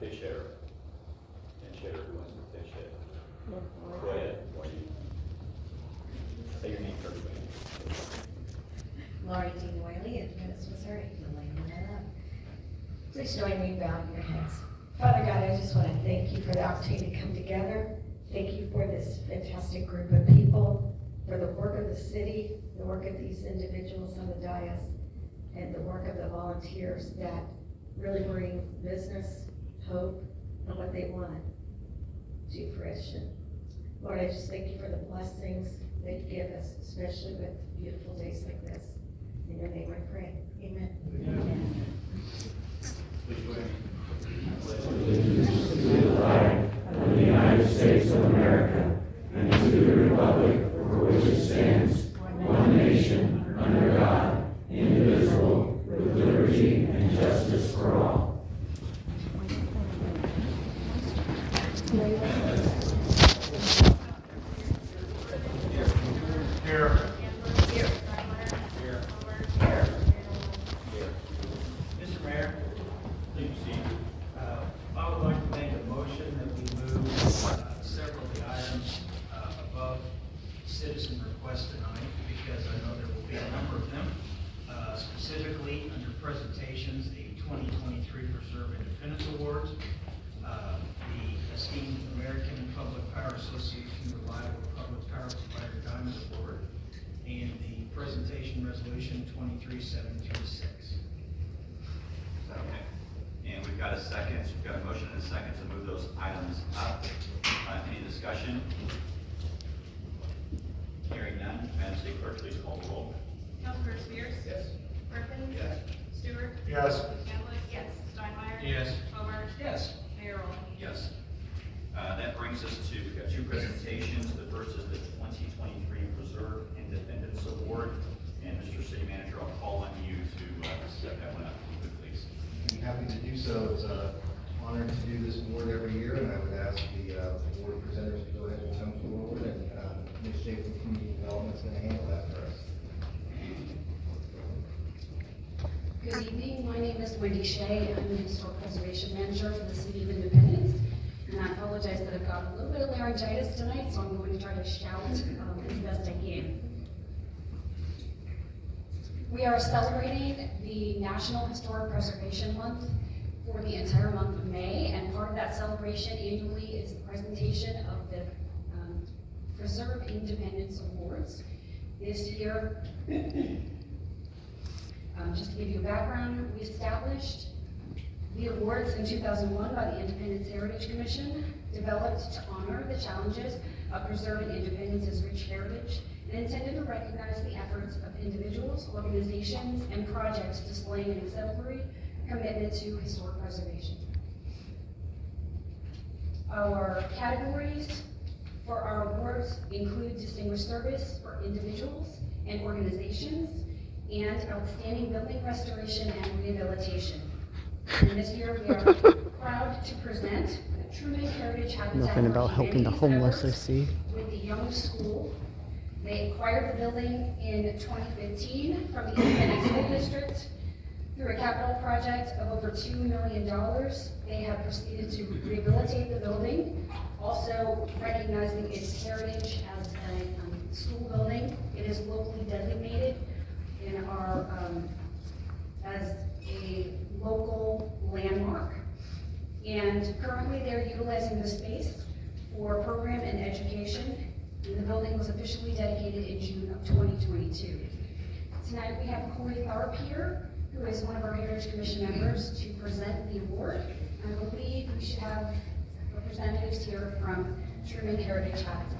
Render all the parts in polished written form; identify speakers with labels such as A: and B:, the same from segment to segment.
A: fish header. And Cheddar, who wants to fish header? Go ahead, or you say your name first.
B: Laurie D. Wiley, Independence, Missouri. Laying that up. Please join me, bow your heads. Father God, I just want to thank you for the opportunity to come together. Thank you for this fantastic group of people, for the work of the city, the work of these individuals on the dais, and the work of the volunteers that really bring business, hope, and what they want to fruition. Lord, I just thank you for the blessings that you give us, especially with beautiful days like this. In your name I pray. Amen. Amen.
A: Please join me.
C: Allegiance to the flag of the United States of America and to the republic for which it stands, one nation, under God, indivisible, with liberty and justice for all.
D: Mr. Mayor, please proceed. I would like to make a motion that we move several of the items above citizen request tonight, because I know there will be a number of them. Specifically, under presentations, the 2023 Preserve Independence Awards, the esteemed American Public Power Association Reliable Public Power Provider Diamond Award, and the presentation resolution 23736.
A: Okay. And we've got a second, we've got a motion and a second to move those items up. Any discussion? Hearing none, Madam City Clerk, please call the roll.
E: Councilmember Spears?
D: Yes.
E: Perkins?
D: Yes.
E: Stewart?
D: Yes.
E: Chambliss? Yes. Steinmeier?
D: Yes.
E: Hobart?
D: Yes.
E: Mayor Roll?
A: Yes. That brings us to, we've got two presentations. The first is the 2023 Preserve Independence Award. And Mr. City Manager, I'll call on you to set that one up, please.
F: I'm happy to do so. It's an honor to do this award every year, and I would ask the award presenters to go ahead and come forward, and Ms. Shea from Community Development is going to handle that for us.
G: Good evening, my name is Wendy Shea. I'm the Historic Preservation Manager for the City of Independence. And I apologize that I've got a little bit of laryngitis tonight, so I'm going to try to shout as best I can. We are celebrating the National Historic Preservation Month for the entire month of May, and part of that celebration annually is the presentation of the Preserve Independence Awards. This year, just to give you a background, we established the awards in 2001 by the Independence Heritage Commission, developed to honor the challenges of preserving Independence's rich heritage, and intended to recognize the efforts of individuals, organizations, and projects displaying an exemplary commitment to historic preservation. Our categories for our awards include Distinguished Service for individuals and organizations, and Outstanding Building Restoration and Rehabilitation. And this year we are proud to present the Truman Heritage Habitat
H: Nothing
G: for
H: about helping the
G: Humanity's
H: homeless, I
G: efforts
H: see.
G: with the Young School. They acquired the building in 2015 from the Independence School District through a capital project of over $2 million. They have proceeded to rehabilitate the building, also recognizing its heritage as a school building. It is locally designated in our as a local landmark, and currently they're utilizing the space for program and education, and the building was officially dedicated in June of 2022. Tonight we have Corey Tharp here, who is one of our Heritage Commission members, to present the award. I believe we should have representatives here from Truman Heritage Habitat.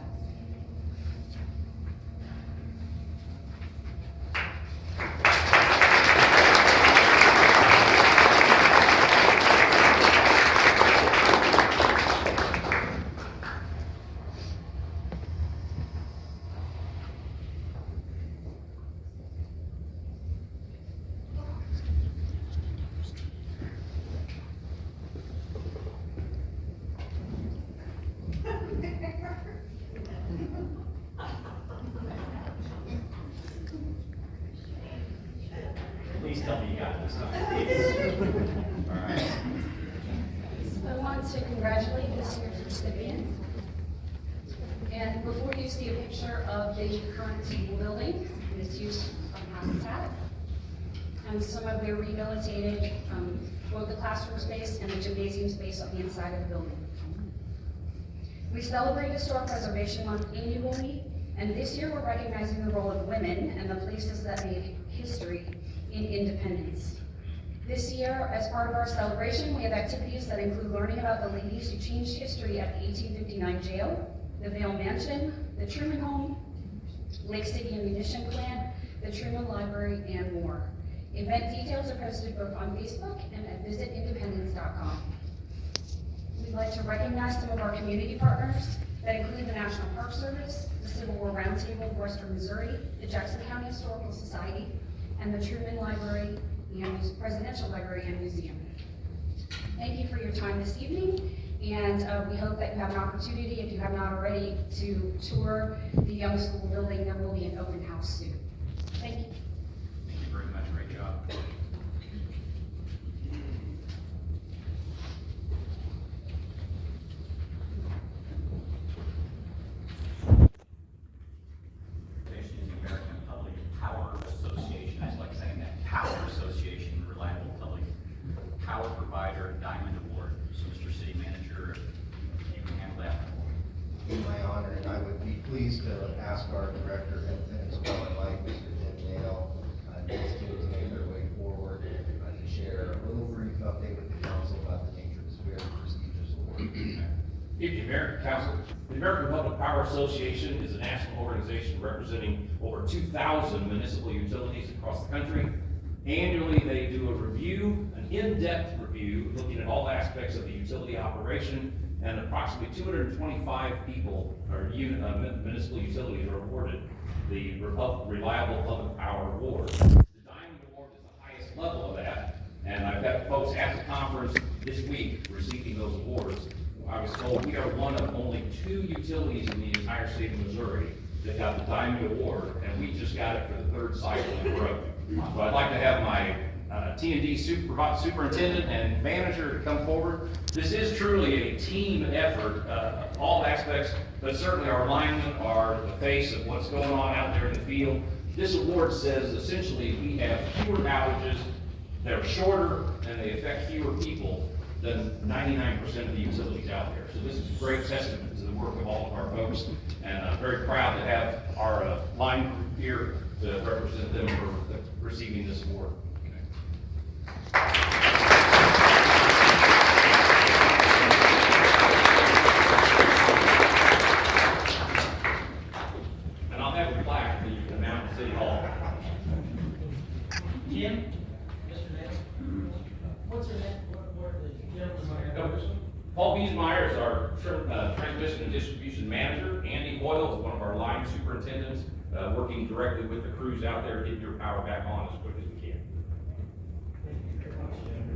G: update the current school building and its use from habitat, and some of their rehabilitated, both the classroom space and the gymnasium space on the inside of the building. We celebrate Historic Preservation Month annually, and this year we're recognizing the role of women and the places that made history in independence. This year, as part of our celebration, we have activities that include learning about the ladies who changed history at the 1859 jail, the Vale Mansion, the Truman Home, Lake City Ammunition Plant, the Truman Library, and more. Event details are posted both on Facebook and at visitindependence.com. We'd like to recognize some of our community partners that include the National Park Service, the Civil War Roundtable of Western Missouri, the Jackson County Historical Society, and the Truman Library and Presidential Library and Museum. Thank you for your time this evening, and we hope that you have an opportunity, if you have not already, to tour the young school building. There will be an open house soon. Thank you.
A: Thank you very much, great job. This is the American Public Power Association. I just like saying that, Power Association, Reliable Public Power Provider Diamond Award. So, Mr. City Manager, you can handle that.
F: My honor, and I would be pleased to ask our director and as well as like Mr. Jim Nail, just to make their way forward to share a little brief update with the council about the nature of this very prestigious award.
H: The American Council, the American Public Power Association is a national organization representing over 2,000 municipal utilities across the country. Annually, they do a review, an in-depth review, looking at all aspects of the utility operation, and approximately 225 people or municipal utilities are awarded the Reliable Public Power Award. The Diamond Award is the highest level of that, and I've got folks at the conference this week receiving those awards. I was told we are one of only 2 utilities in the entire state of Missouri that got the Diamond Award, and we just got it for the 3rd cycle in a row. So I'd like to have my T&D superintendent and manager to come forward. This is truly a team effort, all aspects, but certainly our linemen are the face of what's going on out there in the field. This award says essentially we have fewer outages, they're shorter, and they affect fewer people than 99% of the utilities out there. So this is a great testament to the work of all of our folks, and I'm very proud to have our line group here to represent them for receiving this award. And I'll have a plaque that you can mount at City Hall.
D: Jim? Mr. Nail? What's your name? What the gentleman's name?
H: Paul Biesmeyer is our transmission and distribution manager. Andy Hoyle is one of our line superintendents, working directly with the crews out there, getting your power back on as quick as we can.
D: Thank you very much, Jim.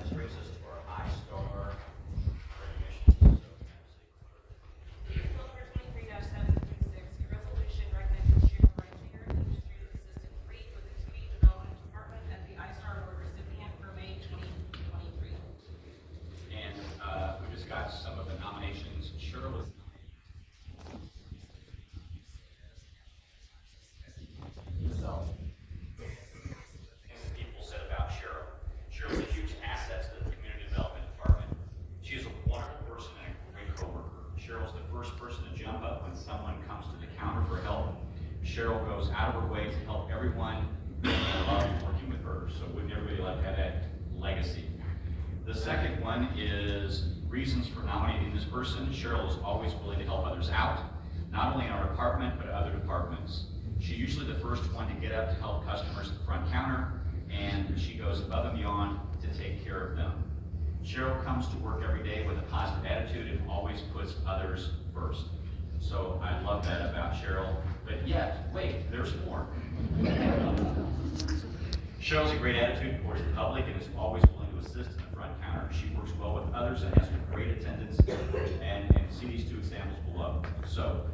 A: This brings us to our I-Star recognition.
E: Bill number 23-736, a resolution recognizing Sheriff Reisinger, Administrative Assistant 3 with the Community Development Department as the I-Star Award recipient for May 2023.
A: And we just got some of the nominations. Cheryl was herself. Things that people said about Cheryl. Cheryl's a huge asset to the Community Development Department. She is a wonderful person and a great coworker. Cheryl's the first person to jump up when someone comes to the counter for help. Cheryl goes out of her way to help everyone, and I love working with her. So wouldn't everybody like to have that legacy? The second one is reasons for nominating this person. Cheryl is always willing to help others out, not only in our department, but other departments. She's usually the first one to get up to help customers at the front counter, and she goes above and beyond to take care of them. Cheryl comes to work every day with a positive attitude and always puts others first. So I love that about Cheryl, but yet, wait, there's more. Cheryl's a great attitude towards the public and is always willing to assist in the front counter. She works well with others and has great attendance, and see these two examples below. So,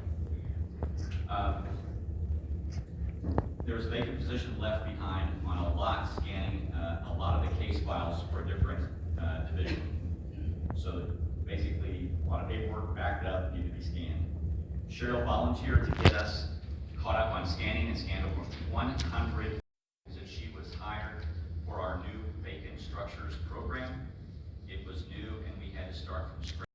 A: there was a vacant position left behind on a lot scanning a lot of the case files for different divisions. So basically, a lot of paperwork backed up, needed to be scanned. Cheryl volunteered to get us caught up on scanning and scanned over 100 since she was hired for our new vacant structures program. It was new and we had to start from scratch.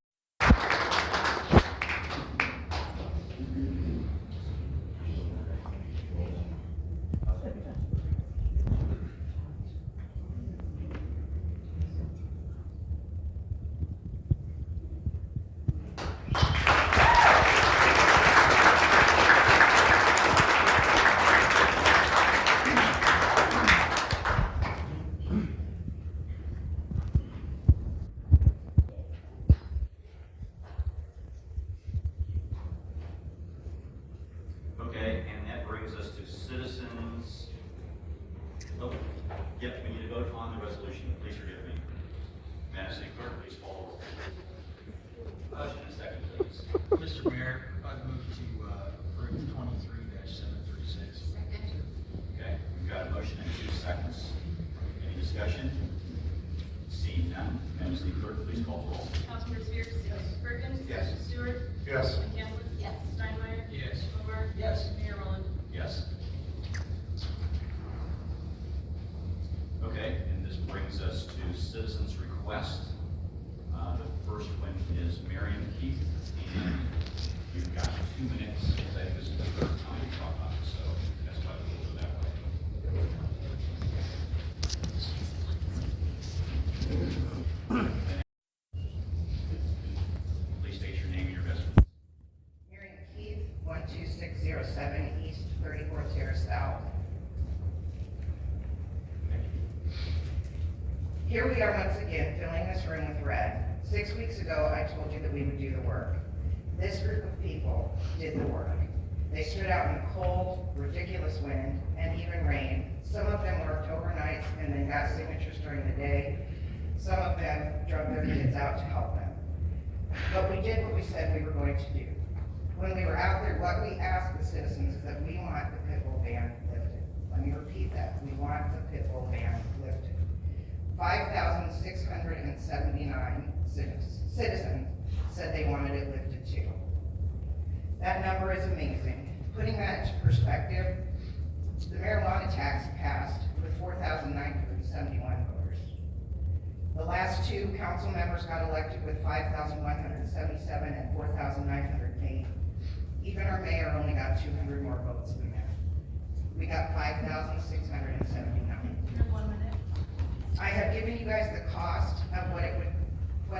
A: Okay, and that brings us to citizens. Oh, yep, we need to vote on the resolution. Please forgive me. Madam City Clerk, please call the motion in a second, please.
D: Mr. Mayor, I'd move to approve 23-736.
A: Okay, we've got a motion in 2 seconds. Any discussion? Seeing none, Madam City Clerk, please call the roll.
E: Councilmember Spears? Yes. Perkins?
F: Yes.
E: Stewart?
F: Yes.
E: McCandless? Yes. Steinmeier?
D: Yes.
E: Hobart?
D: Yes.
E: Mayor Rowland?
A: Yes. Okay, and this brings us to citizens' request. The first one is Miriam Keith, and you've got 2 minutes. I think this is the third time you talk about it, so that's why we'll go that way. Please state your name and your residence.
I: Miriam Keith, 12607 East 34th Terrace South. Here we are once again, filling this room with red. 6 weeks ago, I told you that we would do the work. This group of people did the work. They stood out in the cold, ridiculous wind, and even rain. Some of them worked overnights and then got signatures during the day. Some of them drug their kids out to help them. But we did what we said we were going to do. When we were out there, what we asked the citizens is that we want the pit bull ban lifted. Let me repeat that. We want the pit bull ban lifted. 5,679 citizens said they wanted it lifted too. That number is amazing. Putting that into perspective, the marijuana tax passed with 4,971 voters. The last 2 council members got elected with 5,177 and 4,908. Even our mayor only got 200 more votes than that. We got 5,679.
E: 1 minute.
I: I have given you guys the cost of what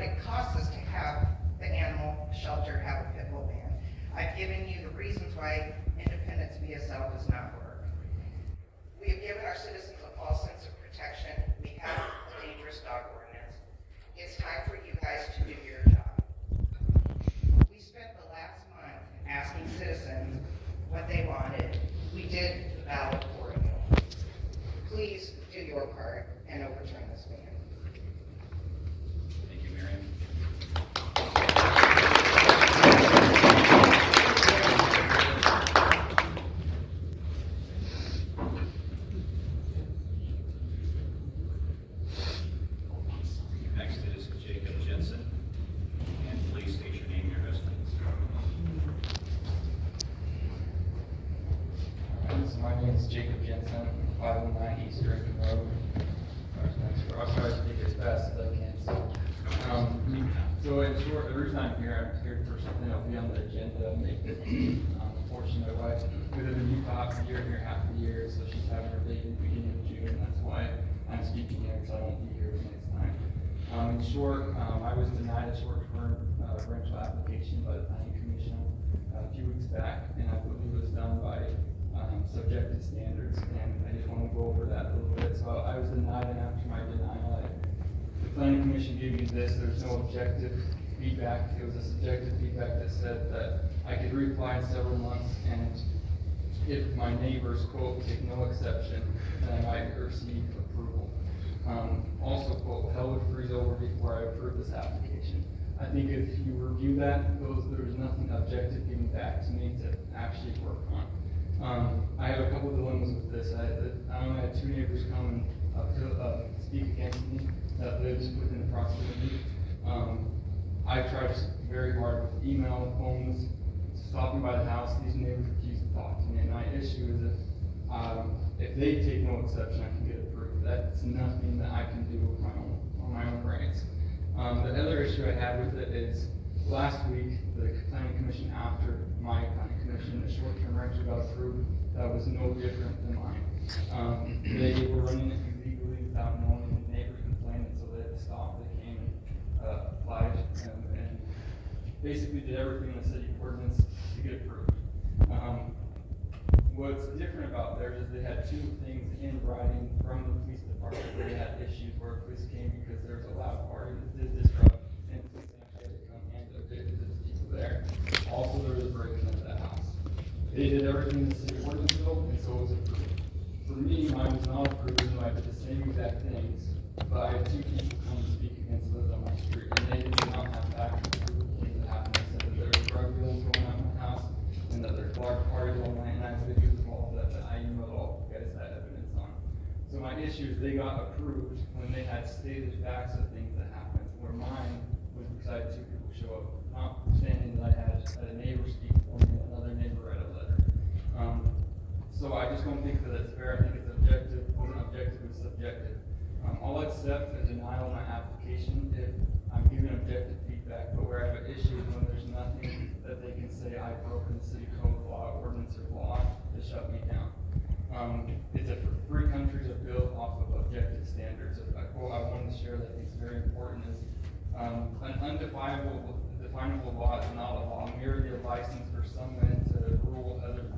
I: it costs us to have the animal shelter have a pit bull ban. I've given you the reasons why Independence VSL does not work. We have given our citizens a false sense of protection. We have a dangerous dog ordinance. It's time for you guys to do your job. We spent the last month asking citizens what they wanted. We did the ballot for you. Please do your part and overturn this ban.
A: Thank you, Miriam. Next is Jacob Jensen, and please state your name and your residence.
J: So my name is Jacob Jensen, 509 East Rankin Road. I'll try to speak as fast as I can. So in short, the reason I'm here for something that'll be on the agenda. Unfortunately, my wife, we live in Utah for a year and a half a year, so she's having her baby at the beginning of June. That's why I'm speaking here, because I won't be here the next time. In short, I was denied a short-term rental application by the planning commission a few weeks back, and I believe it was done by subjective standards, and I just want to go over that a little bit. So I was denied, and after my denial, the planning commission gave me this. There's no objective feedback. It was a subjective feedback that said that I could reapply in several months, and if my neighbors, quote, take no exception, then I might receive approval. Also, quote, hell would freeze over before I approve this application. I think if you review that, there was nothing objective given back to me to actually work on. I have a couple of dilemmas with this. I only had 2 neighbors come and speak against me that lives within proximity. I tried very hard with email, phones, stopping by the house. These neighbors refuse to talk to me, and my issue is if they take no exception, I can get approved. That's nothing that I can do on my own rights. The other issue I had with it is last week, the planning commission, after my planning commission, the short-term rental got approved. That was no different than mine. They were running it illegally without knowing, the neighbor complained, and so they had to stop. They came and applied and basically did everything in the city ordinance to get approved. What's different about theirs is they had 2 things in writing from the police department where they had issues where police came because there was a loud party that did disrupt, and police actually had to come and evicted the people there. Also, there was a break-in of that house. They did everything in the city ordinance though, and so it was approved. For me, mine was not approved, even though I did the same exact things, but I had 2 people come and speak against those on my street, and they did not have actual proof of things that happened. They said that there were drug deals going on in my house, and that there were large parties all night, and I have videos of all of that that I emailed all you guys that evidence on. So my issue is they got approved when they had stated facts of things that happened, where mine was because I had 2 people show up, notwithstanding that I had a neighbor speak for me and another neighbor write a letter. So I just don't think that it's fair. I think it's objective. It wasn't objective, it's subjective. I'll accept a denial of my application if I'm given objective feedback, but where I have an issue is when there's nothing that they can say I've broken the city code law, ordinance, or law to shut me down. It's a free country to build off of objective standards. A quote I wanted to share that I think is very important is an definable law is not a law, merely a license for someone to rule others.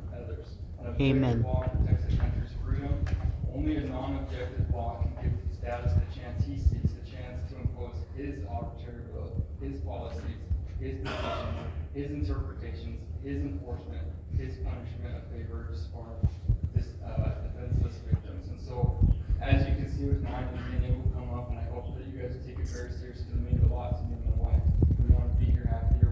J: An objective law protects the country's freedom. Only a non-objective law can give status the chance he seeks, the chance to impose his arbitrary will, his policies, his decisions, his interpretations, his enforcement, his punishment of favors for defenseless victims. And so, as you can see with mine, being able to come up, and I hope that you guys take it very seriously, because it means a lot to me and my wife. We want to be here half the year.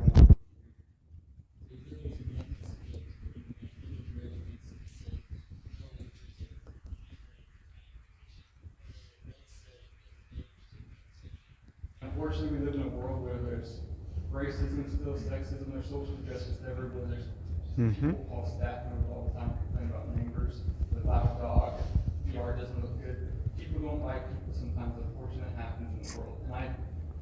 J: Unfortunately, we live in a world where there's racism, still sexism, there's social justice everywhere. There's people call staff members all the time complaining about neighbors, the loud dog, the yard doesn't look good. People don't like people sometimes. Unfortunately, it happens in the world. And I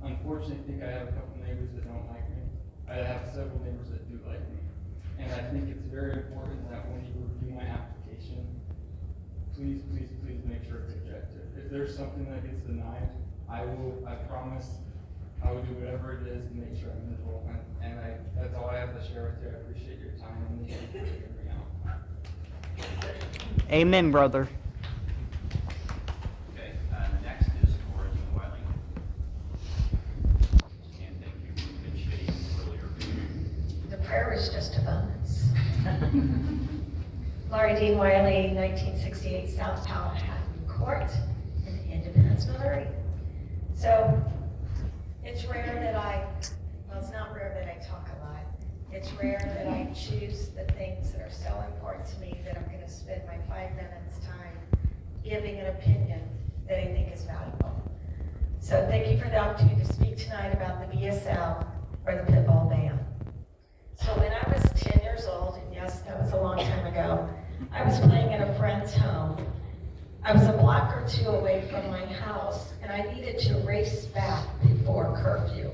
J: unfortunately think I have a couple neighbors that don't like me. I have several neighbors that do like me. And I think it's very important that when you review my application, please make sure it's objective. If there's something that gets denied, I promise I will do whatever it is to make sure I'm miserable. And that's all I have to share with you. I appreciate your time and thank you for hearing me out.
K: Amen, brother.
A: Okay, next is Laura Dean Wiley. And thank you for initiating earlier.
B: The prayer is just a bonus. Laurie Dean Wiley, 1968 South Powhatan Court in Independence, Missouri. So, it's rare that it's not rare that I talk a lot. It's rare that I choose the things that are so important to me that I'm going to spend my 5 minutes time giving an opinion that I think is valuable. So thank you for the opportunity to speak tonight about the BSL, or the pit bull ban. So when I was 10 years old, and yes, that was a long time ago, I was playing in a friend's home. I was a block or 2 away from my house, and I needed to race back before curfew.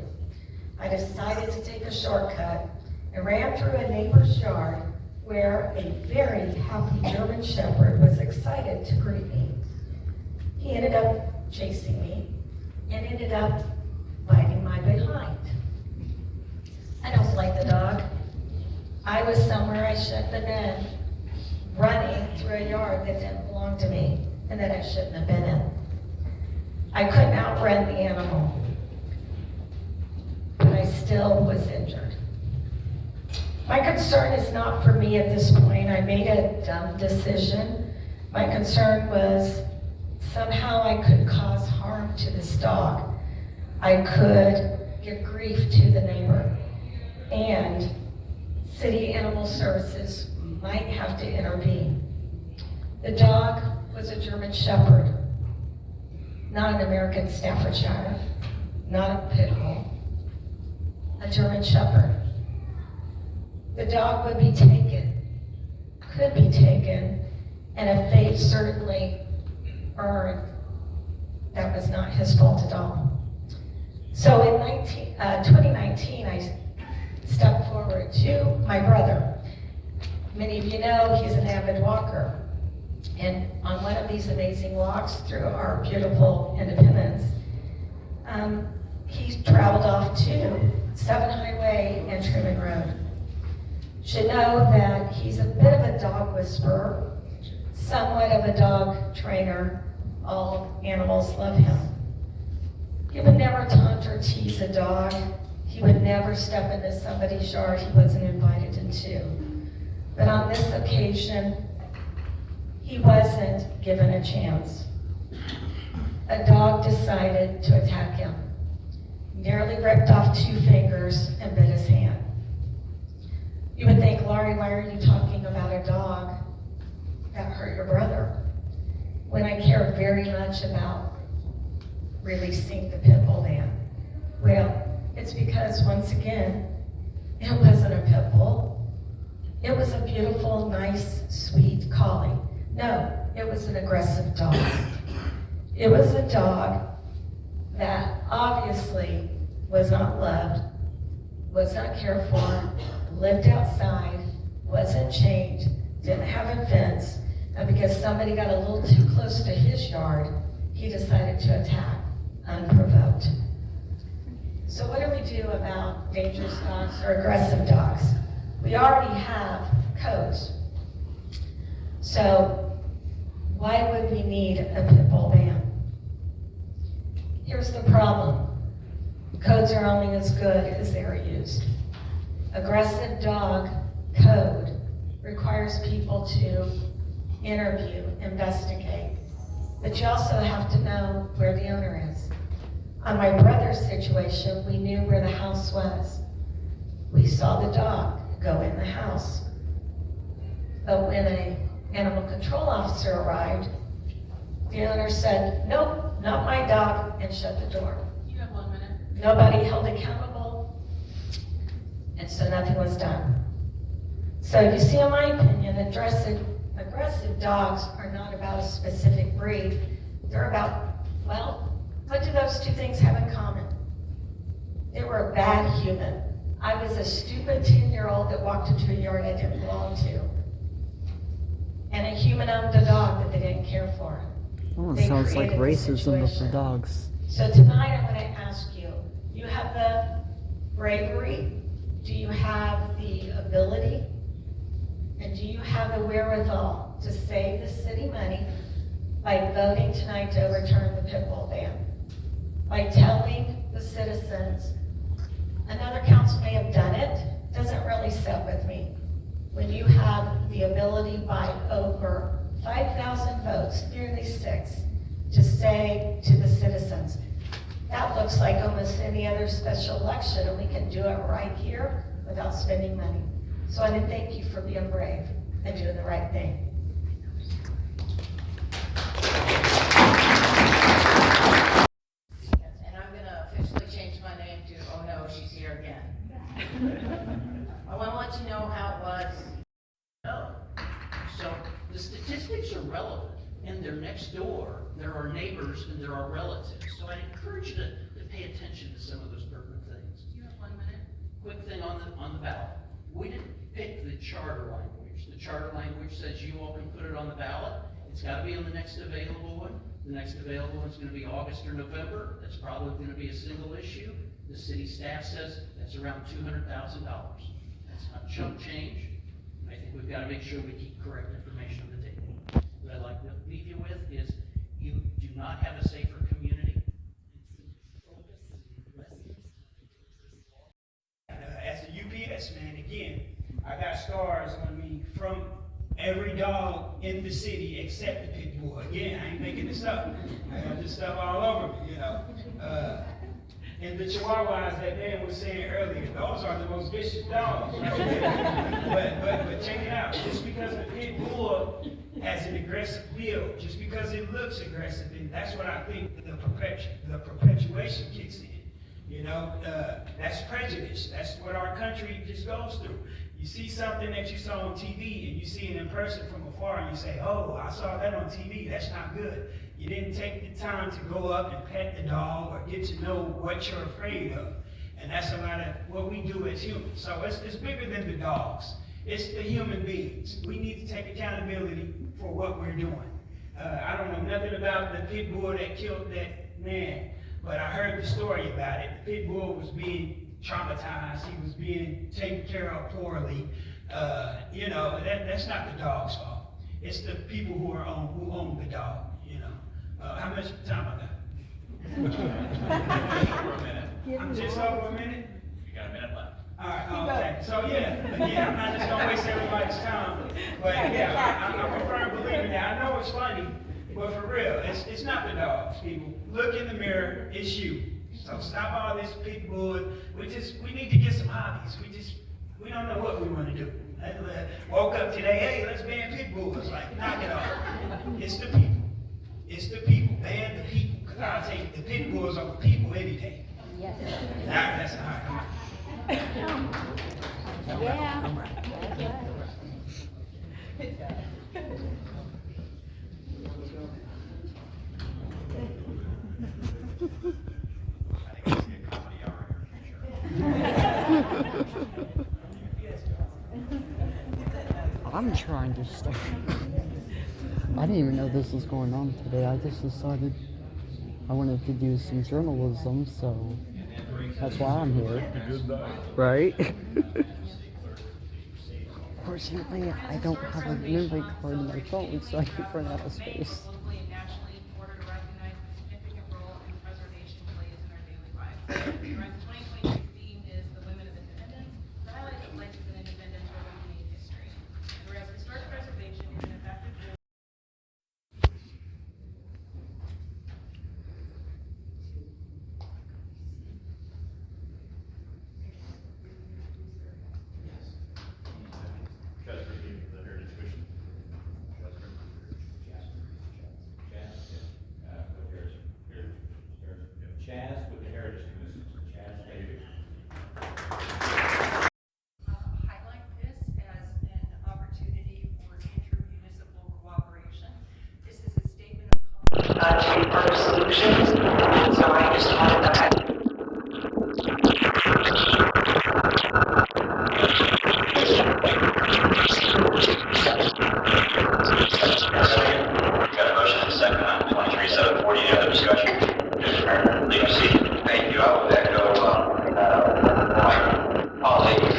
B: I decided to take a shortcut and ran through a neighbor's yard where a very happy German Shepherd was excited to greet me. He ended up chasing me and ended up biting my behind. I don't like the dog. I was somewhere I shouldn't have been, running through a yard that didn't belong to me and that I shouldn't have been in. I couldn't outrun the animal, but I still still was injured. My concern is not for me at this point. I made a dumb decision. My concern was somehow I could cause harm to this dog. I could give grief to the neighbor. And city animal services might have to intervene. The dog was a German Shepherd, not an American Staffordshire, not a pit bull, a German Shepherd. The dog would be taken, could be taken, and a fate certainly earned. That was not his fault at all. So in 2019, I stepped forward to my brother. Many of you know he's an avid walker. And on one of these amazing walks through our beautiful Independence, he traveled off to 7 Highway and Truman Road. Should know that he's a bit of a dog whisperer, somewhat of a dog trainer. All animals love him. He would never taunt or tease a dog. He would never step into somebody's yard he wasn't invited into. But on this occasion, he wasn't given a chance. A dog decided to attack him. Nearly ripped off 2 fingers and bit his hand. You would think, Laurie, why are you talking about a dog that hurt your brother? When I care very much about releasing the pit bull ban. Well, it's because once again, it wasn't a pit bull. It was a beautiful, nice, sweet collie. No, it was an aggressive dog. It was a dog that obviously was not loved, was not cared for, lived outside, wasn't chained, didn't have a fence, and because somebody got a little too close to his yard, he decided to attack unprovoked. So what do we do about dangerous dogs or aggressive dogs? We already have codes. So why would we need a pit bull ban? Here's the problem. Codes are only as good as they're used. Aggressive dog code requires people to interview, investigate, but you also have to know where the owner is. On my brother's situation, we knew where the house was. We saw the dog go in the house. But when an animal control officer arrived, the owner said, nope, not my dog, and shut the door.
E: You have 1 minute.
B: Nobody held accountable, and so nothing was done. So you see, in my opinion, aggressive dogs are not about a specific breed. They're about, well, what do those 2 things have in common? They were a bad human. I was a stupid 10-year-old that walked into a yard I didn't belong to. And a human owned a dog that they didn't care for.
K: Oh, it
B: They
K: sounds like
B: created the
K: racism with the
B: situation.
K: dogs.
B: So tonight I'm going to ask you, you have the bravery? Do you have the ability? And do you have the wherewithal to save the city money by voting tonight to overturn the pit bull ban? By telling the citizens, another council may have done it, doesn't really sit with me. When you have the ability by over 5,000 votes, nearly 6, to say to the citizens, that looks like almost any other special election, and we can do it right here without spending money. So I want to thank you for being brave and doing the right thing.
L: And I'm gonna officially change my name to, oh no, she's here again. I wanna let you know how it was.
M: Oh, so the statistics are relevant, and they're next door, there are neighbors, and there are relatives. So I encourage you to pay attention to some of those pertinent things.
E: You have 1 minute.
M: Quick thing on the ballot. We didn't pick the charter language. The charter language says you all can put it on the ballot. It's gotta be on the next available one. The next available one's gonna be August or November. That's probably gonna be a single issue. The city staff says that's around $200,000. That's not chump change. I think we've gotta make sure we keep correct information on the table. What I'd like to leave you with is you do not have a safer
D: yes, man, again, I got scars on me from every dog in the city except the pit bull. Again, I ain't making this up. I got this stuff all over me, you know. And the Chihuahuas that Dan was saying earlier, those are the most vicious dogs, right there. But check it out. Just because the pit bull has an aggressive build, just because it looks aggressive, and that's what I think the perpetuation kicks in. You know, that's prejudice. That's what our country just goes through. You see something that you saw on TV and you see it in person from afar and you say, oh, I saw that on TV, that's not good. You didn't take the time to go up and pet the dog or get to know what you're afraid of. And that's a lot of what we do as humans. So it's bigger than the dogs. It's the human beings. We need to take accountability for what we're doing. I don't know nothing about the pit bull that killed that man, but I heard the story about it. The pit bull was being traumatized. He was being taken care of poorly. You know, that's not the dog's fault. It's the people who own the dog. You know, how much time I got?
A: For a minute.
D: I'm just over a minute.
A: You got a minute left.
D: All right. Okay. So yeah, again, I'm not just gonna waste everybody's time. But yeah, I'm a firm believer that. I know it's funny, but for real, it's not the dogs. People, look in the mirror. It's you. So stop all this pit bull. We need to get some hobbies. We don't know what we want to do. I woke up today, hey, let's ban pit bulls. Like, knock it off. It's the people. It's the people. Ban the people. Because I'll take the pit bulls over people any day.
B: Yes.
D: That's all right.
B: Yeah. That's right.
A: I think I see a comedy hour in your future.
K: I'm trying to stay. I didn't even know this was going on today. I just decided I wanted to do some journalism, so that's why I'm here. Right? Fortunately, I don't have a memory card in my phone, so I keep running out of space.
E: Locally and nationally in order to recognize the significant role and preservation plays in our daily lives. The 2023 theme is the Women of Independence, to highlight the places in independence where we made history. And whereas historic preservation is an effective tool
A: Chaz, review the Heritage Commission. Chaz with the Heritage Commission. Chaz, thank you.
N: Highlight this as an opportunity for intermunicipal cooperation. This is a statement of confidence. Solutions, so I just wanted to
A: Got a motion and a second on 23-740. Any other discussion? Mr. Mayor, leave your seat. Thank you. I would echo my colleagues.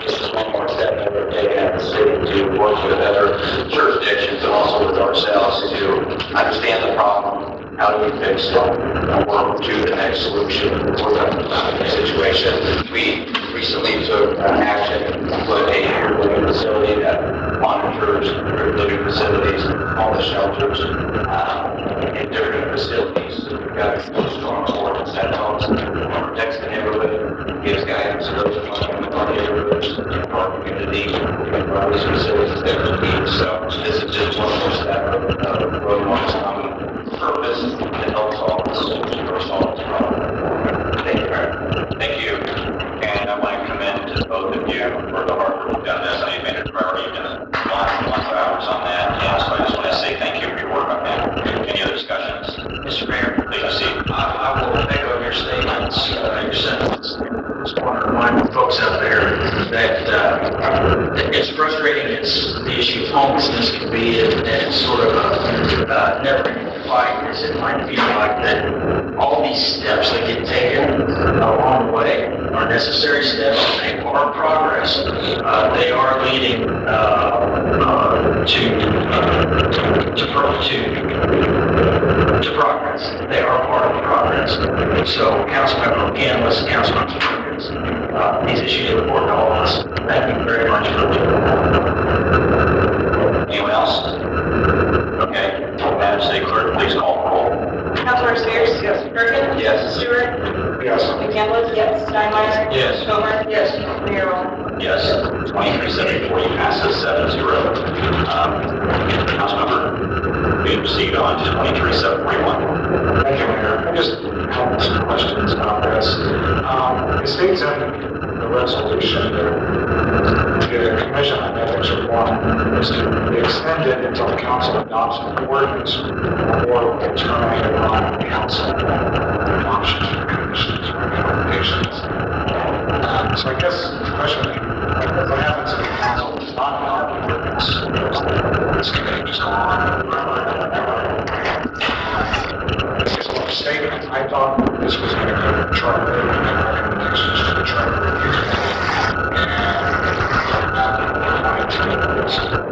A: This is one more step that we're taking at the city to work with other jurisdictions and also with ourselves to understand the problem. How do we fix it? And work to the next solution for the situation. We recently took action to put a group living facility that monitors group living facilities, homeless shelters, in different facilities. We've got a strong ordinance that helps protects the neighborhood, gives guidance to those living in our neighborhoods, in our community, in our these facilities that we need. So this is just one more step of the road marks purpose that helps all of us to solve this problem. Thank you, Mayor. Thank you. And I want to commend both of you for the hard work you've done this. I made it a priority. You've done lots of hours on that. And so I just want to say thank you for your work on that. Any other discussions? Mr. Mayor, please proceed.
O: I will echo your statements, your sentiments. Just want to remind the folks out there that it's frustrating as the issue of homelessness can be, and it's sort of a never-ending fight, as it might feel like that all these steps that get taken along the way are necessary steps to make our progress. They are leading to progress. They are part of the progress. So Councilmember McCandless, Councilmember Perkins, these issues are important to all of us. Thank you very much for anyone else? Okay, Madam City Clerk, please call the roll.
E: Councilor Spears? Yes. Perkins?
O: Yes.
E: Stewart?
O: Yes.
E: McCandless? Yes. Steinmeier?
O: Yes.
E: Comer? Yes. Mayor Rowland?
A: Yes, 2374 passes 7-0. Councilmember, we proceed on to 23741.
P: Thank you, Mayor. I just have some questions about this. It states in the resolution that the Commission on Ethics Reform is to be extended until the council adopts an ordinance or will terminate upon council adoption of the Commission's recommendations. So I guess the question is, what happens if the council does not adopt the ordinance? This committee just go on. Statement. I thought this was going to go to charter and recommendations to the charter review committee.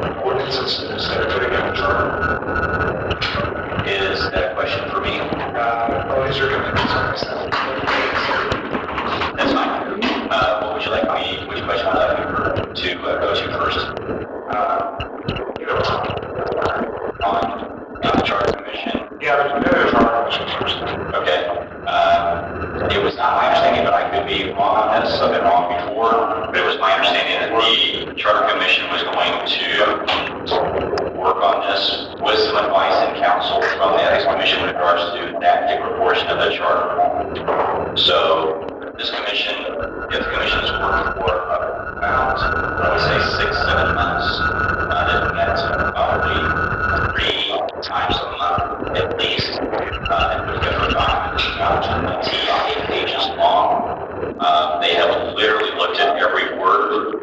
P: And ordinances instead of putting in a charter.
A: Is that a question for me?
P: These are committees,
A: That's fine. What would you like me, which question would you like me to go to first? On the Charter Commission?
P: Yeah, there's Charter Commission first.
A: Okay. It was not my understanding, but I could be wrong on this. I've been wrong before, but it was my understanding that the Charter Commission was going to work on this with some advice and counsel from the Ethics Commission with regards to that particular portion of the charter. So this commission, if the commission has worked for about, I would say 6-7 months, they've met probably 3 times a month at least, and put together a document about 8 pages long. They have literally looked at every word,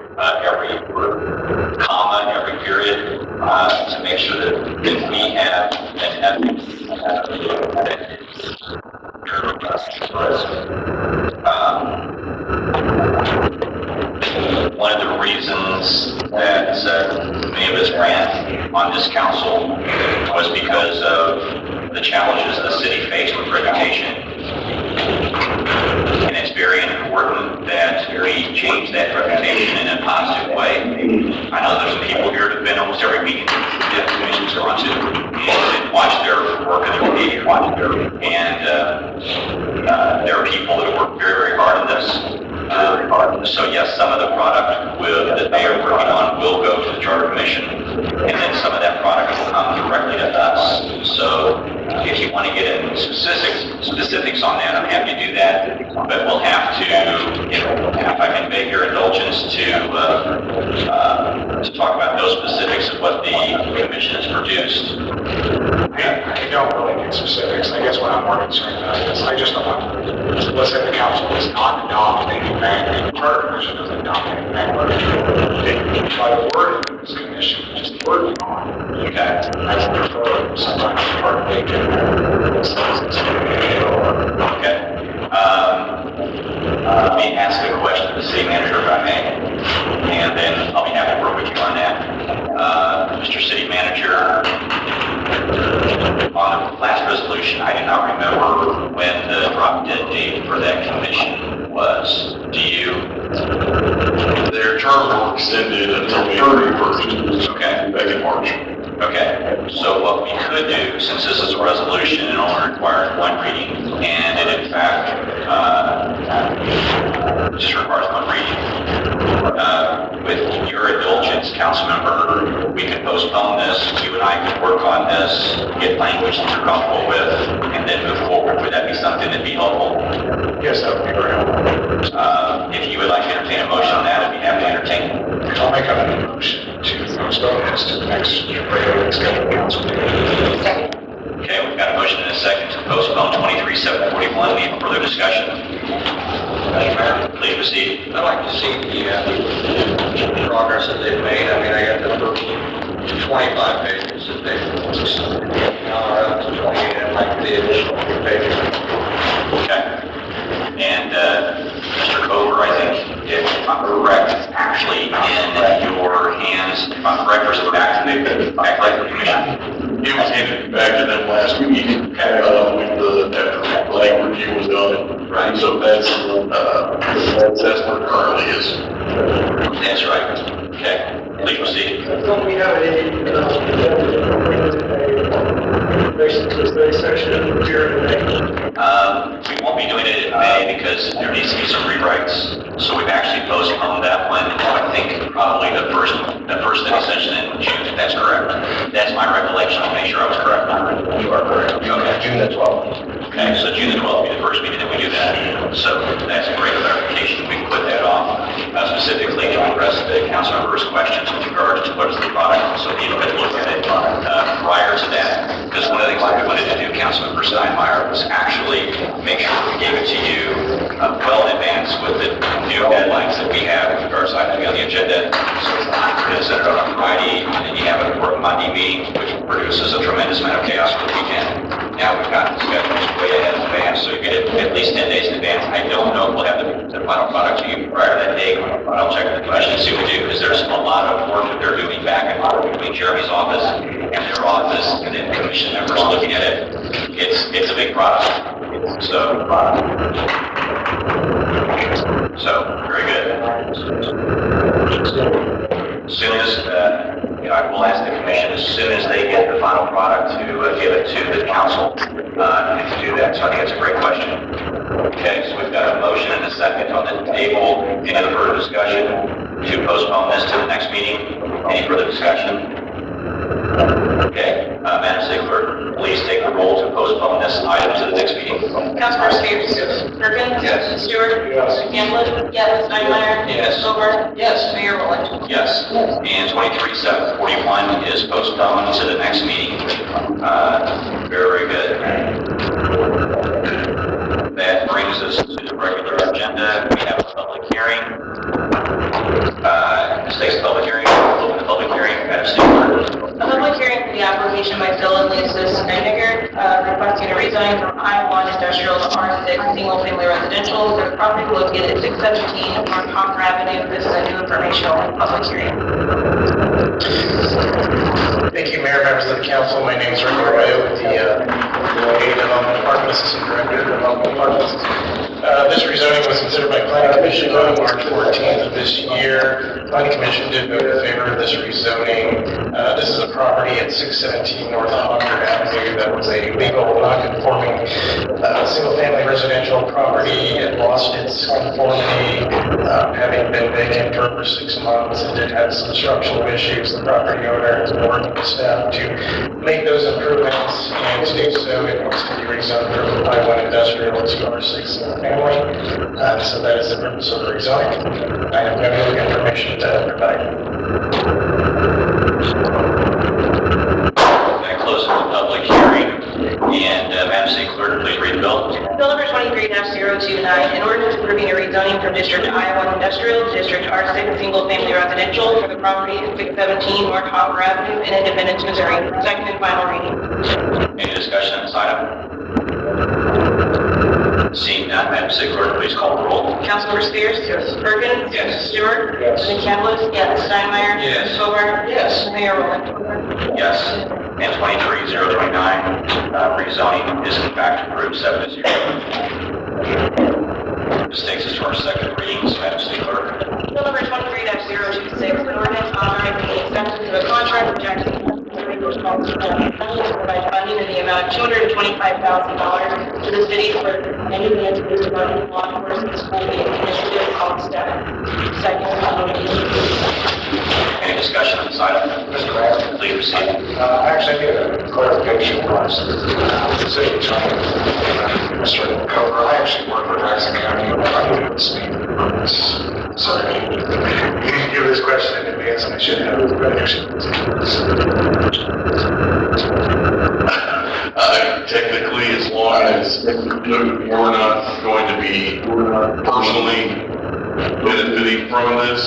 A: comma, every period, to make sure that we have an ethics that is one of the reasons that many of us ran on this council was because of the challenges the city faced with reputation. And it's very important that we change that reputation in a positive way. I know there's some people here that have been almost every meeting that the commission's gone to and watch their work and their behavior. And there are people that work very, very hard on this. So yes, some of the product that they are working on will go to the Charter Commission, and then some of that product will come directly to us. So if you want to get into specifics on that, I'm happy to do that. But we'll have to, if I can beg your indulgence to talk about those specifics of what the commission has produced.
P: I don't really get specifics. I guess what I'm more concerned about is I just don't want, let's say the council does not adopt any mandate, the Charter Commission doesn't adopt any mandate. By the word of this commission, just working on.
A: Okay.
P: I would prefer sometimes part of it.
A: Okay. Let me ask a question to the city manager if I may, and then I'll be happy to work with you on that. Mr. City Manager, on the last resolution, I do not remember when the drop dead date for that commission was. Do you?
Q: Their term was extended until February 1st.
A: Okay.
Q: Back in March.
A: Okay, so what we could do, since this is a resolution and only requires 1 reading, and it in fact just requires 1 reading, with your indulgence, Councilmember, we can postpone this, you and I can work on this, get language that you're comfortable with, and then move forward. Would that be something that'd be helpful?
P: Yes, that would be very helpful.
A: If you would like to entertain a motion on that, I'd be happy to entertain.
P: I'll make a motion to postpone this to the next regularly scheduled council meeting.
A: Okay, we've got a motion and a second to postpone 23741. Any further discussion? Please proceed.
R: I'd like to see the progress that they've made. I mean, I got the first 25 pages that they've, now they're up to 28. I'd like the additional 2 pages.
A: Okay. And Mr. Cover, I think, if I'm correct, it's actually in your hands. If I'm correct, or is it back to the commission?
Q: It was handed back to them last week, when the language review was done, So that's where it currently is.
O: That's right. Okay, please proceed.
P: Don't we have any, basically, section here today?
O: We won't be doing it in May because there needs to be some rewrites. So we've actually postponed that one, I think probably the first study session in June. That's correct. That's my recollection. I'll make sure I was correct.
R: You are correct.
O: Okay.
R: June the 12th.
O: Okay, so June the 12th will be the first meeting that we do that. So that's a great clarification. We can put that off specifically to address the council members' questions with regards to what is the product. So we could look at it prior to that. Because one of the things we wanted to do, Councilmember Steinmeier, was actually make sure we gave it to you well in advance with the new deadlines that we have with regards to items on the agenda. So it's not going to set it on a Friday and then you have an important Monday meeting, which produces a tremendous amount of chaos for the weekend. Now we've got schedules way ahead in advance, so you get it at least 10 days in advance. I don't know if we'll have the final product to you prior to that date, but I'll check with the commission and see what we do, because there's a lot of work that they're doing back and forth between Jeremy's office and their office, and then commission members looking at it. It's a big product. So very good. As soon as, I will ask the commission as soon as they get the final product to give it to the council and to do that. So I think that's a great question. Okay, so we've got a motion and a second on the table. Any other further discussion to postpone this to the next meeting? Any further discussion? Okay, Madam City Clerk, please take the roll to postpone this item to the next meeting.
E: Councilmember Spears. Perkins.
O: Yes.
E: Stewart.
P: Yes.
E: Campbell. Yes. Steinmeier.
O: Yes.
E: Over. Yes. Mayor Rowland.
O: Yes. And 23-741 is postponed to the next meeting. Very good. That brings us to the regular agenda. We have a public hearing. This takes a public hearing. Open the public hearing. Madam City Clerk.
E: A public hearing for the application by Phil and Lisa Steineger, requesting a rezoning from I-1 Industrial to R6 Single Family Residential for the property located at 617 North Hopper Avenue. This is a new informational public hearing.
P: Thank you, Mayor, members of the council. My name is Rick Arroyo with the Development Department, Assistant Director of Development Department. This rezoning was considered by Planning Commission on March 14th of this year. Planning Commission did vote in favor of this rezoning. This is a property at 617 North Hopper Avenue that was a legal, non-conforming, single-family residential property. It lost its conformity, having been vacant for over 6 months. It did have some structural issues. The property owner has been working with staff to make those improvements, and to do so, it wants to be rezoned from I-1 Industrial to R6 Single Family. So that is the purpose of the rezoning. I have no new information to provide.
O: That closes the public hearing. And Madam City Clerk, please read the bill.
E: Bill number 23-029, in ordinance approving a rezoning from District I-1 Industrial to District R6 Single Family Residential for the property at 617 North Hopper Avenue in Independence, Missouri. Second and final reading.
O: Any discussion on this item? Seeing none, Madam City Clerk, please call the roll.
E: Councilmember Spears.
P: Yes.
E: Perkins.
O: Yes.
E: Stewart.
P: Yes.
E: Campbell. Yes. Steinmeier.
O: Yes.
E: Over.
O: Yes.
E: Mayor Rowland.
O: Yes. And 23-029, rezoning is in fact approved 7-0. This takes us to our second reading, so Madam City Clerk.
E: Bill number 23-026, an ordinance authorizing the acceptance of a contract with Jackson County to provide funding in the amount of $225,000 to the city for any of the department law enforcement school meeting initiative called STEP. Second and final reading.
O: Any discussion on this item?
P: Mr. Mayor.
O: Please proceed.
P: Actually, I need a clarification on the city attorney. Mr. Cover, I actually work with Jackson County. I do the same purpose. Sorry, you didn't give this question in advance, and I should have.
Q: Technically, as long as we're not going to be personally benefiting from this,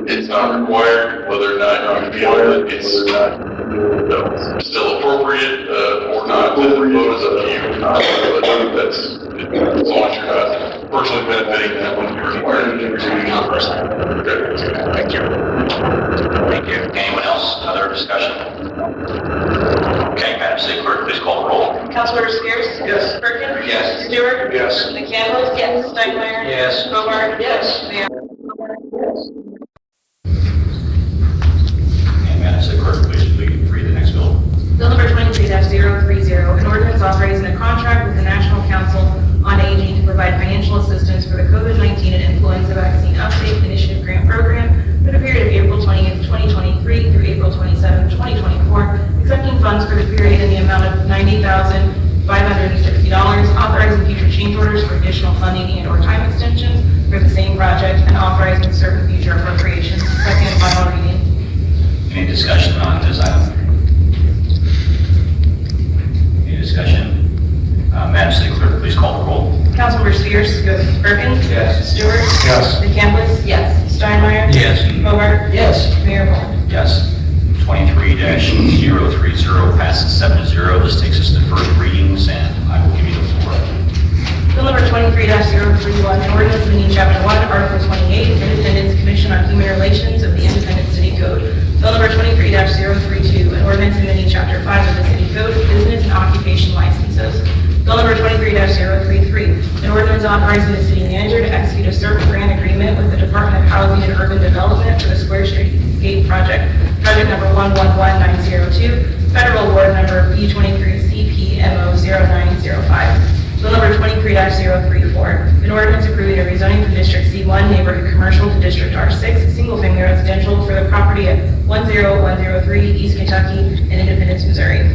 Q: it's not required, whether or not you feel that it's still appropriate or not, the vote is up to you. But that's, as long as you're not personally benefiting, that wouldn't be required.
P: Thank you.
O: Thank you. Anyone else? Other discussion? Okay, Madam Madam City Clerk, please call the roll.
E: Councilmember Spears? Yes. Perkins?
O: Yes.
E: Stewart?
P: Yes.
E: McCandless? Yes. Steinmeier?
O: Yes.
E: Hobart? Yes. Mayor?
A: And Madam City Clerk, please read the next bill.
E: Bill number 23-030, an ordinance authorizing a contract with the National Council on Aging to provide financial assistance for the COVID-19 and influenza vaccine uptake initiative grant program for the period of April 20th, 2023 through April 27th, 2024, accepting funds for the period in the amount of $90,560, authorizing future change orders for additional funding and/or time extensions for the same project, and authorizing certain future appropriations. Second and final reading.
A: Any discussion on this item? Any discussion? Madam City Clerk, please call the roll.
E: Councilmember Spears? Yes. Perkins?
O: Yes.
E: Stewart?
P: Yes.
E: McCandless? Yes. Steinmeier?
O: Yes.
E: Hobart?
O: Yes.
E: Mayor Moore?
A: Yes. 23-030 passes 7-0. This takes us to first readings, and I will give you the floor.
E: Bill number 23-031, an ordinance amending Chapter 1, Article 28, Independence Commission on Human Relations of the Independent City Code. Bill number 23-032, an ordinance amending Chapter 5 of the City Code, Business and Occupation Licenses. Bill number 23-033, an ordinance authorizing the city manager to execute a certain grant agreement with the Department of Housing and Urban Development for the Square Streetscape Project, project number 111902, federal award number B23CPMO0905. Bill number 23-034, an ordinance approving a rezoning from District C1 Neighborhood Commercial to District R6 Single Family Residential for the property at 10103 East Kentucky in Independence, Missouri.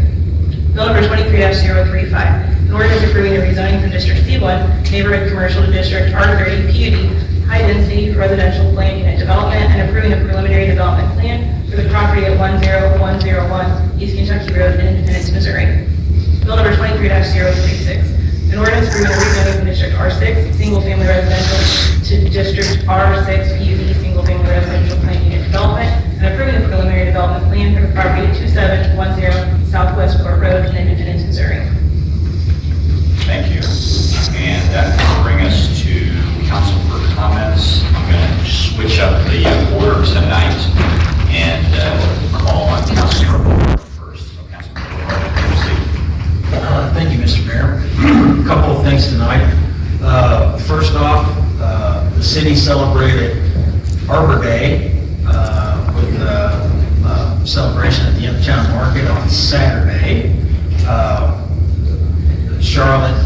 E: Bill number 23-035, an ordinance approving a rezoning from District C1 Neighborhood Commercial to District R30 PUD High Density Residential Plan Unit Development and approving a preliminary development plan for the property at 10101 East Kentucky Road in Independence, Missouri. Bill number 23-036, an ordinance approving a rezoning from District R6 Single Family Residential to District R6 PUD Single Family Residential Plan Unit Development and approving the preliminary development plan for the property at 2710 Southwest Court Road in Independence, Missouri.
A: Thank you. And that will bring us to council for comments. I'm going to switch up the order tonight and call on Councilor first. So Councilor,
D: Thank you, Mr. Mayor. A couple of things tonight. First off, the city celebrated Arbor Day with celebration at the Uptown Market on Saturday. Charlotte,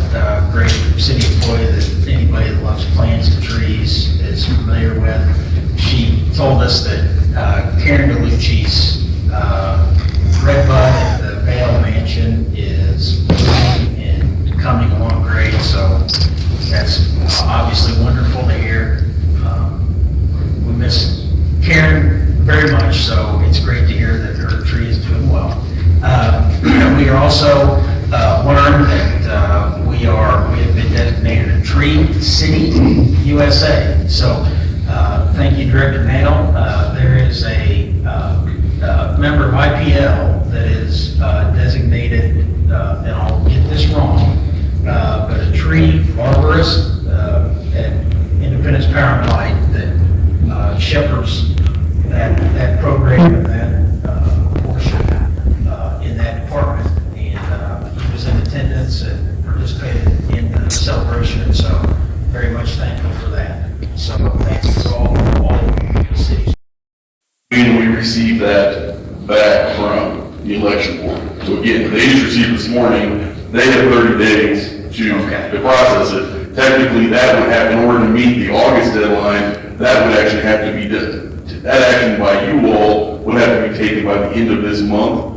D: great city employee that anybody that loves plants and trees is familiar with. She told us that Karen DeLucci's Redbud at the Vale Mansion is blooming and coming along great, so that's obviously wonderful to hear. We miss Karen very much, so it's great to hear that her tree is doing well. We are also learned that we have been designated a Tree City USA. So thank you, Director Nail. There is a member of IPL that is designated, and I'll get this wrong, but a tree arborist at Independence Power and Light that shepherds that program and that portion in that department. And he was in attendance and participated in the celebration, and so very much thankful for that. So thank you to all of the cities.
Q: And we received that back from the election board. So again, they just received this morning, they have 30 days to process it. Technically, that would have, in order to meet the August deadline, that would actually have to be done. That action by you all would have to be taken by the end of this month.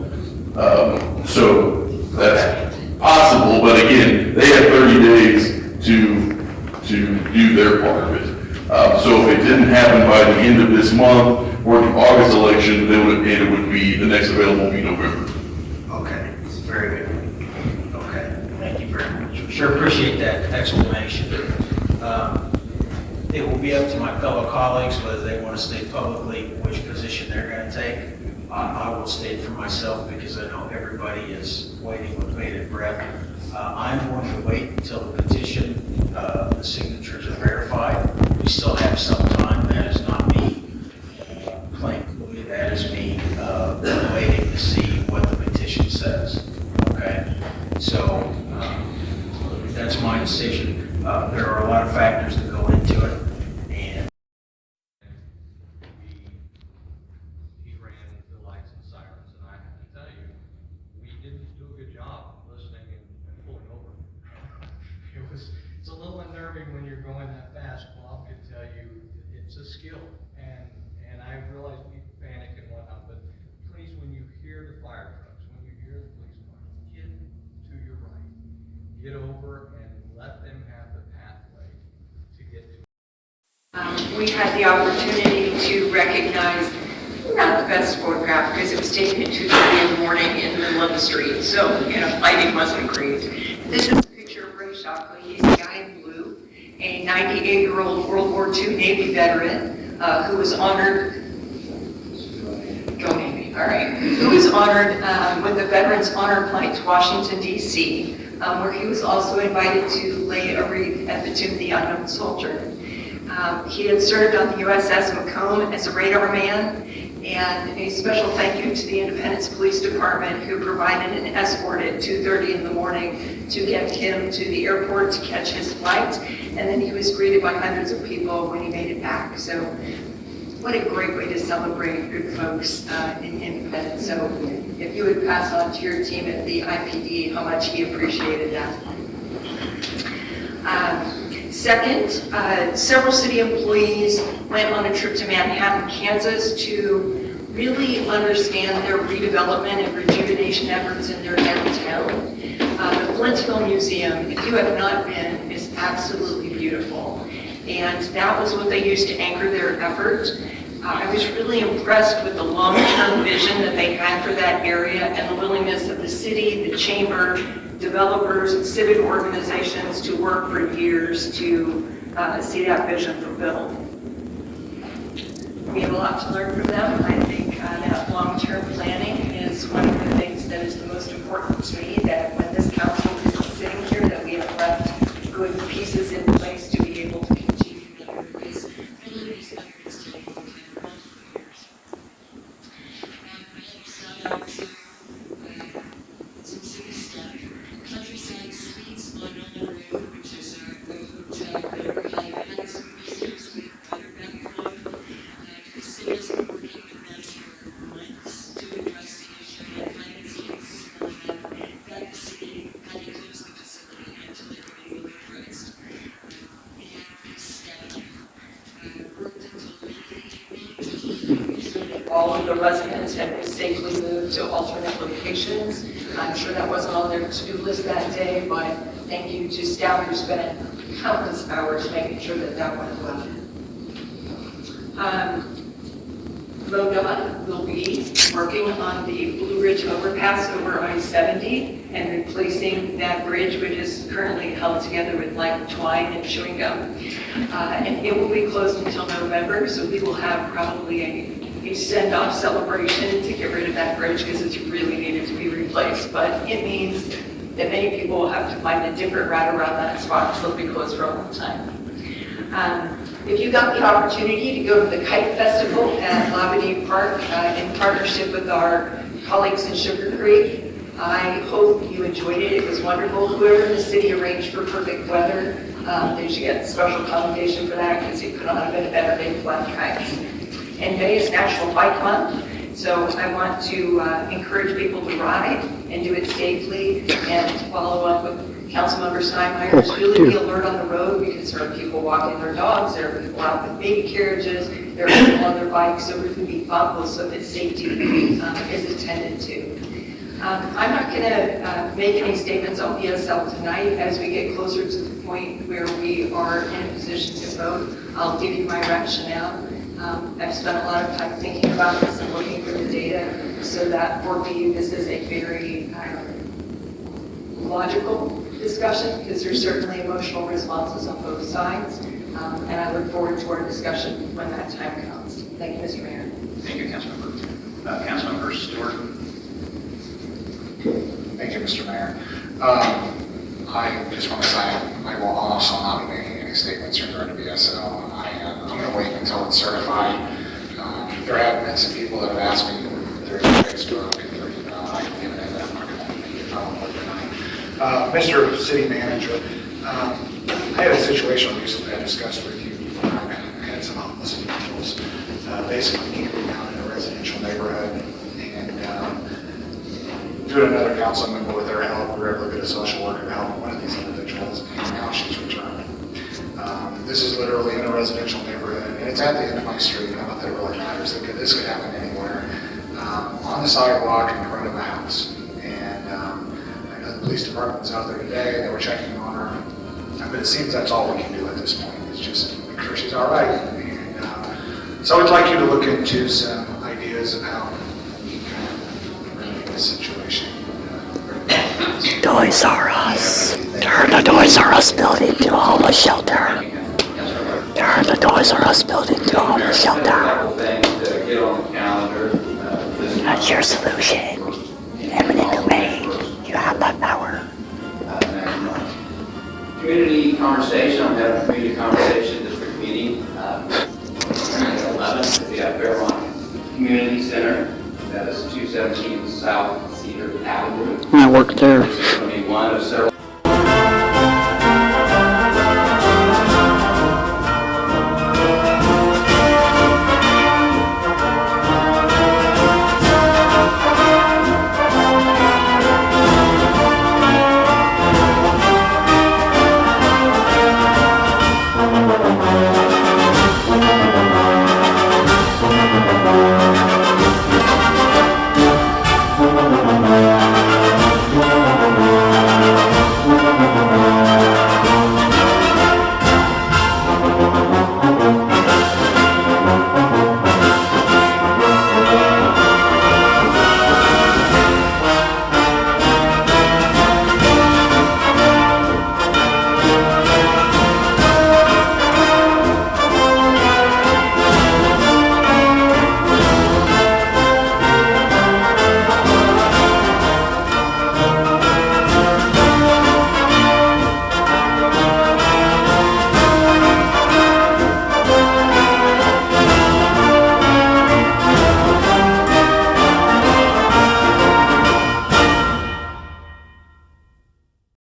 Q: So that's possible, but again, they have 30 days to do their part of it. So if it didn't happen by the end of this month or the August election, then it would be, the next available will be November.
D: Okay, very good. Okay, thank you very much. Sure appreciate that explanation. It will be up to my fellow colleagues whether they want to state publicly which position they're going to take. I will state for myself because I know everybody is waiting with bated breath. I'm going to wait until the petition, the signatures are verified. We still have some time. That is not me playing, that is me waiting to see what the petition says. well. That's my decision. There are a lot of factors that go into it, and
S: he ran the lights and sirens, and I have to tell you, we didn't do a good job listening and pulling over. It's a little unnerving when you're going that fast. Bob can tell you, it's a skill, and I realize we panic and whatnot, but please, when you hear the fire trucks, when you hear the police cars, get to your right, get over and let them have the pathway to get to.
N: We had the opportunity to recognize, not the best photograph because it was taken at 2:30 in the morning in the middle of the street, so, lighting wasn't great. This is a picture of Ray Shockley. He's the guy in blue, a 98-year-old World War II Navy veteran who was honored, go Navy, all right, who was honored with the Veterans Honor Flight to Washington, D.C., where he was also invited to lay a wreath at the tomb of the unknown soldier. He had served on the USS Macomb as a radar man, and a special thank you to the Independence Police Department who provided an escort at 2:30 in the morning to get him to the airport to catch his flight, and then he was greeted by hundreds of people when he made it back. So what a great way to celebrate good folks in Independence. So if you would pass on to your team at the IPD how much he appreciated that. Second, several city employees went on a trip to Manhattan, Kansas to really understand their redevelopment and rejuvenation efforts in their downtown. The Flintville Museum, if you have not been, is absolutely beautiful. And that was what they used to anchor their effort. I was really impressed with the long-term vision that they had for that area and the willingness of the city, the chamber, developers, and civic organizations to work for years to see that vision fulfilled. We have a lot to learn from them. I think that long-term planning is one of the things that is the most important to me, that when this council is sitting here, that we have left good pieces in place to be able to continue these efforts to take multiple years. I have shout out to some city staff. Countryside Suites on Elm Road, which is a hotel where we had some meetings with Water Backflow. Priscilla's been working with them for months to address the issue of financing. I've got the city had to close the facility until everything will be addressed. And staff worked until late. All of the residents have been safely moved to alternate locations. I'm sure that wasn't on their to-do list that day, but thank you to staff who spent countless hours making sure that that went well. MoDOT will be working on the Blue Ridge overpass over I-70 and replacing that bridge, which is currently held together with light twine and chewing gum. And it will be closed until November, so we will have probably a send-off celebration to get rid of that bridge because it's really needed to be replaced. But it means that many people will have to find a different route around that spot because they'll be closed for a long time. If you got the opportunity to go to the Kite Festival at Labadee Park in partnership with our colleagues in Sugar Creek, I hope you enjoyed it. It was wonderful. Whoever in the city arranged for perfect weather, they should get special commendation for that because it could not have been a better day to fly kites. And May is National Bike Month, so I want to encourage people to ride and do it safely and to follow up with Councilmember Steinmeier's really be alert on the road because there are people walking their dogs, there are people out with baby carriages, there are people on their bikes, so we can be thoughtful so that safety is attended to. I'm not going to make any statements on PSL tonight. As we get closer to the point where we are in a position to vote, I'll give you my rationale. I've spent a lot of time thinking about this and looking for the data so that for me this is a very logical discussion because there's certainly emotional responses on both sides, and I look forward to our discussion when that time comes. Thank you, Mr. Mayor.
A: Thank you, Councilmember. Councilmember Stewart.
P: Thank you, Mr. Mayor. I just want to say I will also not be making any statements regarding BSL. I'm going to wait until it's certified. There have been some people that have asked me if there's a Facebook. I can give it in, but I'm not going to make it public tonight. Mr. City Manager, I had a situation recently I discussed with you. I had some homeless individuals basically camping out in a residential neighborhood, and through another council member with their help, we were able to get a social worker to help one of these individuals, and now she's returned. This is literally in a residential neighborhood, and it's at the end of my street. I don't know if that really matters. This could happen anywhere. On the sidewalk in front of a house. And I know the police department was out there today. They were checking on her. But it seems that's all we can do at this point, is just make sure she's all right. And so I'd like you to look into some ideas of how we can remedy this situation.
K: Toys R Us. Turn the Toys R Us building to a homeless shelter. Turn the Toys R Us building to a homeless shelter. That's your solution. Eminent domain. You have that power.
T: Community conversation, I'm having a community conversation district meeting, at 11 at the Fairmont Community Center. That is 217 South Cedar Avenue.
K: I work there.
T: This is going to be one of several